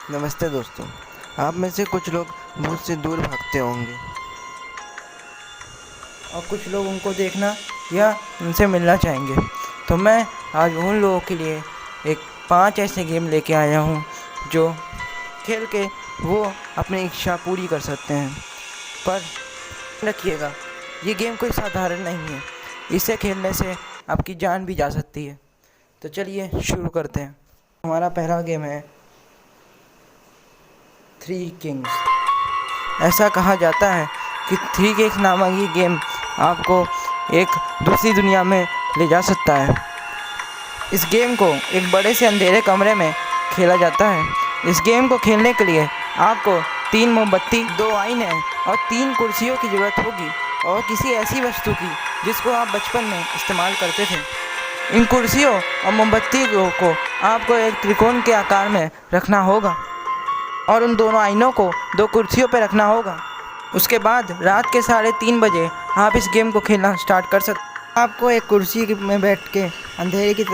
नमस्ते दोस्तों। आप में से कुछ लोग मुझसे दूर भागते होंगे और कुछ लोग उनको देखना या उनसे मिलना चाहेंगे। तो मैं आज उन लोगों के लिए एक 5 ऐसे गेम लेके आया हूँ जो खेल के वो अपनी इच्छा पूरी कर सकते हैं। पर रखिएगा, ये गेम कोई साधारण नहीं है। इसे खेलने से आपकी जान भी जा सकती है। तो चलिए शुरू करते हैं। हमारा पहला गेम है थ्री किंग्स। ऐसा कहा जाता है कि थ्री किंग्स नामक ये गेम आपको एक दूसरी दुनिया में ले जा सकता है। इस गेम को एक बड़े से अंधेरे कमरे में खेला जाता है। इस गेम को खेलने के लिए आपको 3 मोमबत्ती, 2 आईने और 3 कुर्सियों की ज़रूरत होगी और किसी ऐसी वस्तु की जिसको आप बचपन में इस्तेमाल करते थे। इन कुर्सियों और मोमबत्तियों को आपको एक त्रिकोण के आकार में रखना होगा और उन दोनों आईनों को 2 कुर्सियों पर रखना होगा। उसके बाद रात के 3:30 बजे आप इस गेम को खेलना स्टार्ट कर सकते। आपको एक कुर्सी में बैठ के अंधेरे की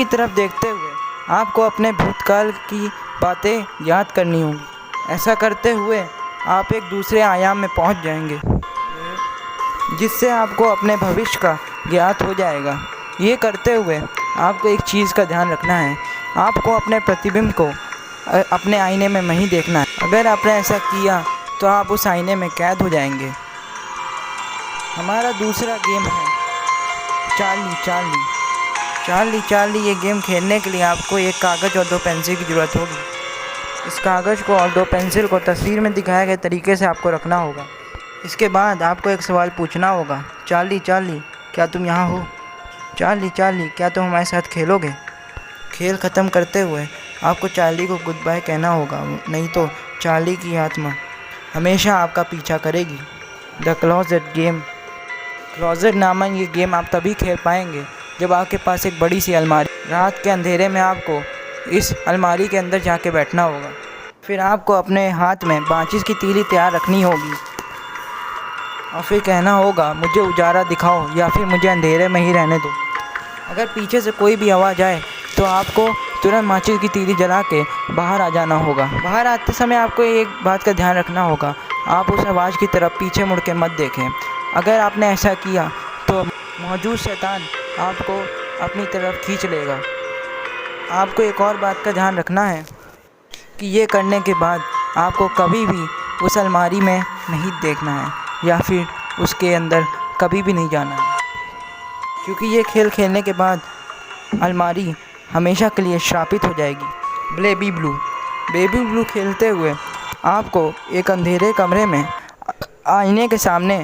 तरफ देखते हुए आपको अपने भूतकाल की बातें याद करनी होंगी। ऐसा करते हुए आप एक दूसरे आयाम में पहुंच जाएंगे जिससे आपको अपने भविष्य का ज्ञात हो जाएगा। ये करते हुए आपको एक चीज़ का ध्यान रखना है, आपको अपने प्रतिबिंब को अपने आईने में नहीं देखना है। अगर आपने ऐसा किया तो आप उस आईने में कैद हो जाएंगे। हमारा दूसरा गेम है चार्ली। ये गेम खेलने के लिए आपको एक कागज़ और 2 पेंसिल की ज़रूरत होगी। इस कागज़ को और 2 पेंसिल को तस्वीर में दिखाए गए तरीके से आपको रखना होगा। इसके बाद आपको एक सवाल पूछना होगा, चार्ली क्या तुम यहाँ हो? चार्ली क्या तुम हमारे साथ खेलोगे? खेल ख़त्म करते हुए आपको चार्ली को गुड बाय कहना होगा, नहीं तो चार्ली की आत्मा हमेशा आपका पीछा करेगी। द क्लोजेट नामक ये गेम आप तभी खेल पाएंगे जब आपके पास एक बड़ी सी अलमारी। रात के अंधेरे में आपको इस अलमारी के अंदर जाके बैठना होगा। फिर आपको अपने हाथ में माचिस की तीली तैयार रखनी होगी और फिर कहना होगा, मुझे उजाला दिखाओ या फिर मुझे अंधेरे में ही रहने दो। अगर पीछे से कोई भी आवाज़ आए तो आपको तुरंत माचिस की तीली जला के बाहर आ जाना होगा। बाहर आते समय आपको एक बात का ध्यान रखना होगा, आप उस आवाज़ की तरफ पीछे मुड़ के मत देखें। अगर आपने ऐसा किया तो मौजूद शैतान आपको अपनी तरफ खींच लेगा। आपको एक और बात का ध्यान रखना है कि ये करने के बाद आपको कभी भी उस अलमारी में नहीं देखना है या फिर उसके अंदर कभी भी नहीं जाना है, क्योंकि ये खेल खेलने के बाद अलमारी हमेशा के लिए श्रापित हो जाएगी। बेबी ब्लू खेलते हुए आपको एक अंधेरे कमरे में आईने के सामने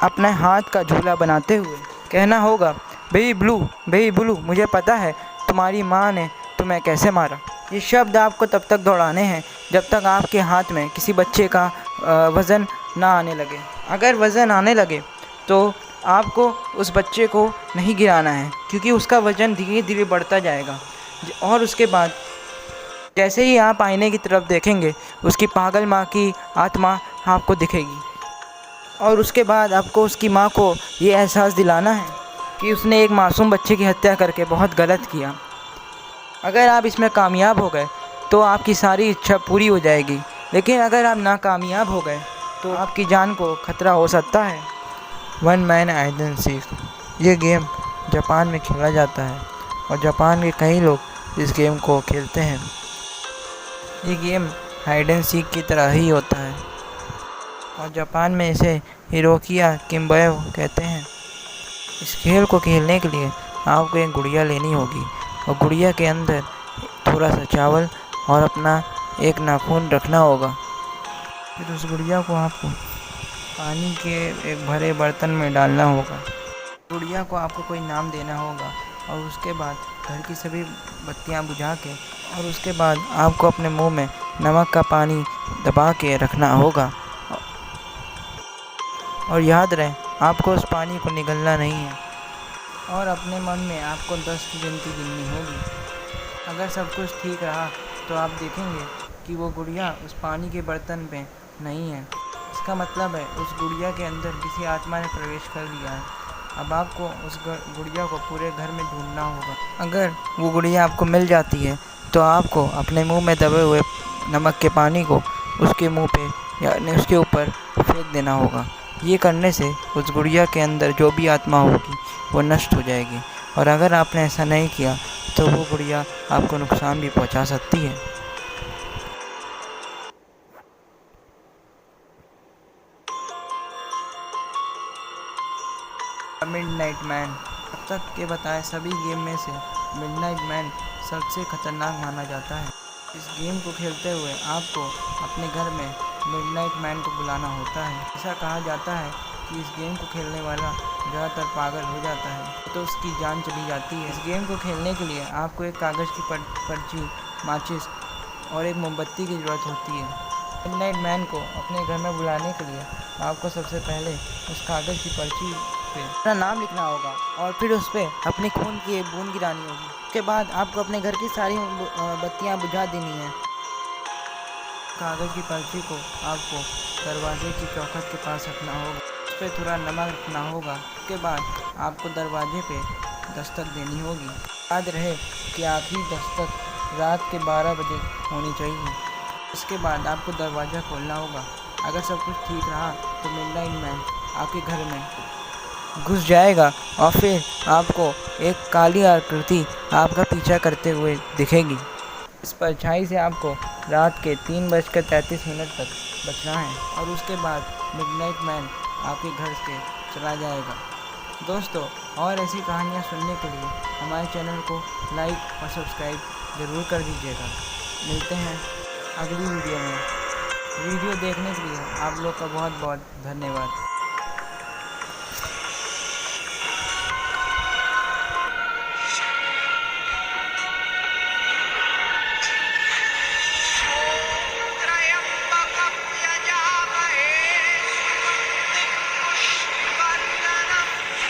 अपने हाथ का झूला बनाते हुए कहना होगा, बेबी ब्लू मुझे पता है तुम्हारी माँ ने तुम्हें कैसे मारा। ये शब्द आपको तब तक दोहराने हैं जब तक आपके हाथ में किसी बच्चे का वज़न ना आने लगे। अगर वज़न आने लगे तो आपको उस बच्चे को नहीं गिराना है, क्योंकि उसका वज़न धीरे धीरे बढ़ता जाएगा और उसके बाद जैसे ही आप आईने की तरफ देखेंगे उसकी पागल माँ की आत्मा आपको दिखेगी और उसके बाद आपको उसकी माँ को ये एहसास दिलाना है कि उसने एक मासूम बच्चे की हत्या करके बहुत गलत किया। अगर आप इसमें कामयाब हो गए तो आपकी सारी इच्छा पूरी हो जाएगी, लेकिन अगर आप नाकामयाब हो गए तो आपकी जान को खतरा हो सकता है। One man hide and seek ये गेम जापान में खेला जाता है और जापान के कई लोग इस गेम को खेलते हैं। ये गेम हाइड एंड सीक की तरह ही होता है और जापान में इसे हिरोकिया किम्बयो कहते हैं। इस खेल को खेलने के लिए आपको एक गुड़िया लेनी होगी और गुड़िया के अंदर थोड़ा सा चावल और अपना एक नाखून रखना होगा। फिर उस गुड़िया को आपको पानी के एक भरे बर्तन में डालना होगा। गुड़िया को आपको कोई नाम देना होगा और उसके बाद घर की सभी बत्तियां बुझा के और उसके बाद आपको अपने मुंह में नमक का पानी दबा के रखना होगा और याद रहे आपको उस पानी को निगलना नहीं है और अपने मन में आपको 10 की गिनती गिननी होगी। अगर सब कुछ ठीक रहा तो आप देखेंगे कि वो गुड़िया उस पानी के बर्तन पे नहीं है। इसका मतलब है उस गुड़िया के अंदर किसी आत्मा ने प्रवेश कर लिया है। अब आपको उस गुड़िया को पूरे घर में ढूंढना होगा। अगर वो गुड़िया आपको मिल जाती है तो आपको अपने मुंह में दबे हुए नमक के पानी को उसके मुंह पे यानी उसके ऊपर फेंक देना होगा। ये करने से उस गुड़िया के अंदर जो भी आत्मा होगी वो नष्ट हो जाएगी, और अगर आपने ऐसा नहीं किया तो वो गुड़िया आपको नुकसान भी पहुंचा सकती है। Midnight man. अब तक के बताए सभी गेम में से मिडनाइट मैन सबसे खतरनाक माना जाता है। इस गेम को खेलते हुए आपको अपने घर में मिडनाइट मैन को बुलाना होता है। ऐसा कहा जाता है कि इस गेम को खेलने वाला ज़्यादातर पागल हो जाता है तो उसकी जान चली जाती है। इस गेम को खेलने के लिए आपको एक कागज़ की पर्ची, माचिस और एक मोमबत्ती की ज़रूरत होती है। मिडनाइट मैन को अपने घर में बुलाने के लिए आपको सबसे पहले उस कागज़ की पर्ची पे अपना नाम लिखना होगा और फिर उस पर अपने खून की एक बूंद गिरानी होगी। उसके बाद आपको अपने घर की सारी बत्तियां बुझा देनी है। कागज़ की पर्ची को आपको दरवाजे की चौखट के पास रखना होगा, उस पर थोड़ा नमक रखना होगा। उसके बाद आपको दरवाजे पे दस्तक देनी होगी। याद रहे कि आखिरी दस्तक रात के 12 बजे होनी चाहिए। इसके बाद आपको दरवाज़ा खोलना होगा। अगर सब कुछ ठीक रहा तो मिडनाइट मैन आपके घर में घुस जाएगा और फिर आपको एक काली आकृति आपका पीछा करते हुए दिखेगी। इस परछाई से आपको रात के 3:33 तक बचना है और उसके बाद मिडनाइट मैन आपके घर से चला जाएगा। दोस्तों, और ऐसी कहानियाँ सुनने के लिए हमारे चैनल को लाइक और सब्सक्राइब ज़रूर कर दीजिएगा। मिलते हैं अगली वीडियो में। वीडियो देखने के लिए आप लोग का बहुत बहुत धन्यवाद।